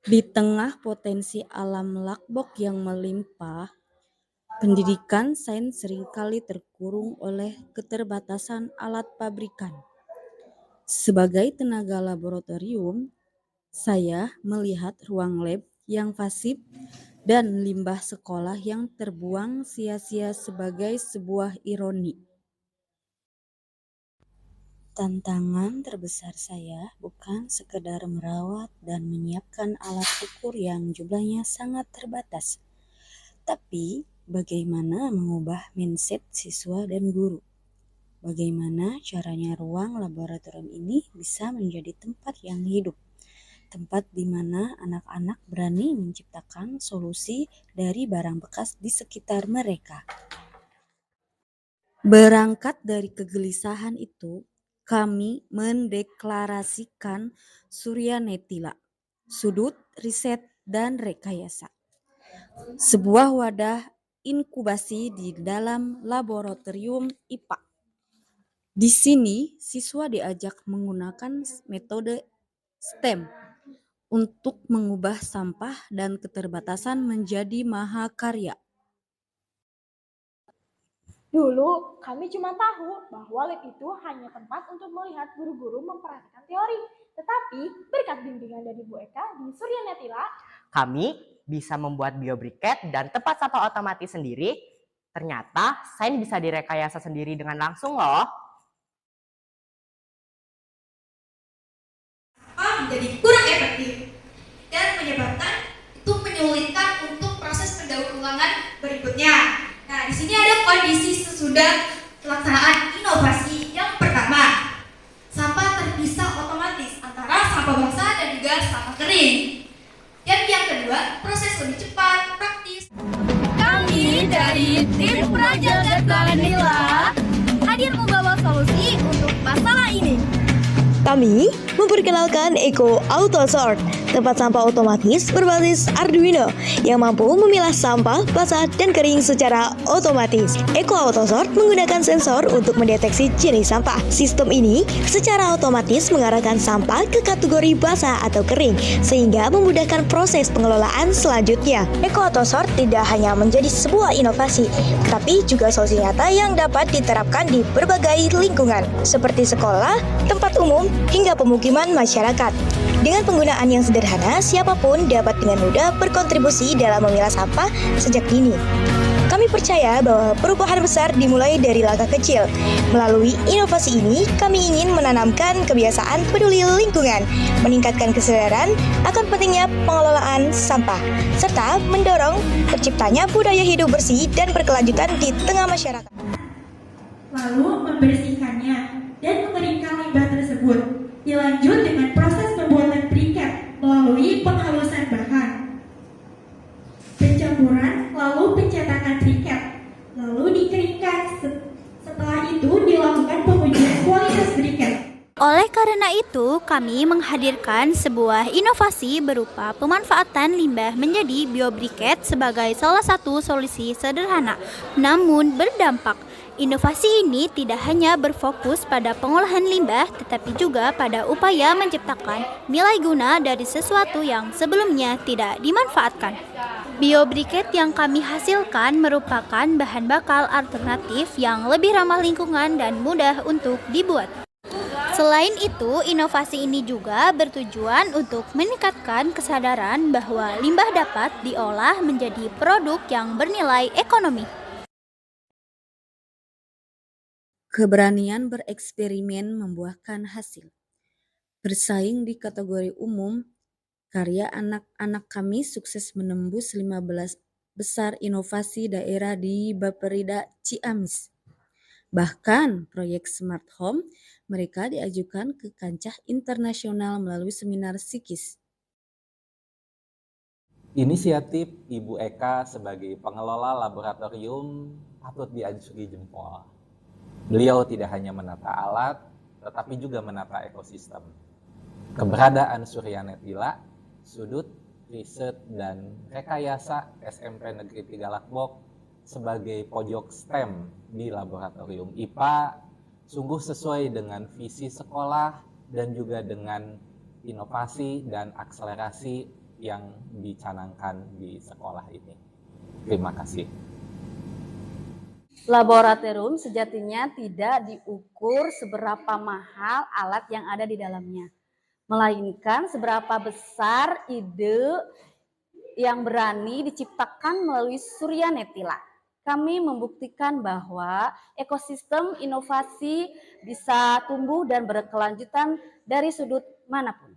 Di tengah potensi alam Lakbok yang melimpah, pendidikan sains seringkali terkurung oleh keterbatasan alat pabrikan. Sebagai tenaga laboratorium, saya melihat ruang lab yang fasib dan limbah sekolah yang terbuang sia-sia sebagai sebuah ironi. Tantangan terbesar saya bukan sekedar merawat dan menyiapkan alat ukur yang jumlahnya sangat terbatas, tapi bagaimana mengubah mindset siswa dan guru. Bagaimana caranya ruang laboratorium ini bisa menjadi tempat yang hidup, tempat di mana anak-anak berani menciptakan solusi dari barang bekas di sekitar mereka. Berangkat dari kegelisahan itu, kami mendeklarasikan Suryanetila, Sudut Riset dan Rekayasa, sebuah wadah inkubasi di dalam laboratorium IPA. Di sini, siswa diajak menggunakan metode STEM untuk mengubah sampah dan keterbatasan menjadi mahakarya. Dulu, kami cuma tahu bahwa lab itu hanya tempat untuk melihat guru-guru memperhatikan teori. Tetapi, berkat bimbingan dari Bu Eka di Suryanetila, kami bisa membuat biobriket dan tempat sampah otomatis sendiri. Ternyata, sains bisa direkayasa sendiri dengan langsung loh. Menjadi kurang efektif dan menyebabkan itu menyulitkan untuk proses pendaur ulangan berikutnya. Nah, di sini ada kondisi sesudah pelaksanaan inovasi yang pertama. Sampah terpisah otomatis antara sampah basah dan juga sampah kering. Dan yang kedua, proses lebih cepat, praktis. Kami dari tim Prajagat Nila hadir membawa solusi untuk masalah ini. Kami memperkenalkan Eco Auto Sort, tempat sampah otomatis berbasis Arduino yang mampu memilah sampah basah dan kering secara otomatis. Eco Auto Sort menggunakan sensor untuk mendeteksi jenis sampah. Sistem ini secara otomatis mengarahkan sampah ke kategori basah atau kering, sehingga memudahkan proses pengelolaan selanjutnya. Eco Auto Sort tidak hanya menjadi sebuah inovasi, tetapi juga solusi nyata yang dapat diterapkan di berbagai lingkungan, seperti sekolah, tempat umum, hingga pemukiman masyarakat. Dengan penggunaan yang sederhana, siapapun dapat dengan mudah berkontribusi dalam memilah sampah sejak dini. Kami percaya bahwa perubahan besar dimulai dari langkah kecil. Melalui inovasi ini, kami ingin menanamkan kebiasaan peduli lingkungan, meningkatkan kesadaran akan pentingnya pengelolaan sampah, serta mendorong terciptanya budaya hidup bersih dan berkelanjutan di tengah masyarakat. Lalu membersihkannya dan mengeringkan limbah tersebut. Dilanjut dengan proses pembuatan briket melalui penghalusan bahan, pencampuran, lalu pencetakan briket, lalu dikeringkan. Setelah itu dilakukan pengujian kualitas briket. Oleh karena itu, kami menghadirkan sebuah inovasi berupa pemanfaatan limbah menjadi biobriket sebagai salah satu solusi sederhana, namun berdampak. Inovasi ini tidak hanya berfokus pada pengolahan limbah, tetapi juga pada upaya menciptakan nilai guna dari sesuatu yang sebelumnya tidak dimanfaatkan. Biobriket yang kami hasilkan merupakan bahan bakar alternatif yang lebih ramah lingkungan dan mudah untuk dibuat. Selain itu, inovasi ini juga bertujuan untuk meningkatkan kesadaran bahwa limbah dapat diolah menjadi produk yang bernilai ekonomi. Keberanian bereksperimen membuahkan hasil. Bersaing di kategori umum, karya anak-anak kami sukses menembus 15 besar inovasi daerah di Baperida Ciamis. Bahkan proyek Smart Home mereka diajukan ke kancah internasional melalui seminar psikis. Inisiatif Ibu Eka sebagai pengelola laboratorium patut diacungi jempol. Beliau tidak hanya menata alat, tetapi juga menata ekosistem. Keberadaan Suryanetila, Sudut Riset dan Rekayasa SMP Negeri 3 Lakbok sebagai pojok STEM di laboratorium IPA sungguh sesuai dengan visi sekolah dan juga dengan inovasi dan akselerasi yang dicanangkan di sekolah ini. Terima kasih. Laboratorium sejatinya tidak diukur seberapa mahal alat yang ada di dalamnya, melainkan seberapa besar ide yang berani diciptakan melalui Surya Netila. Kami membuktikan bahwa ekosistem inovasi bisa tumbuh dan berkelanjutan dari sudut manapun.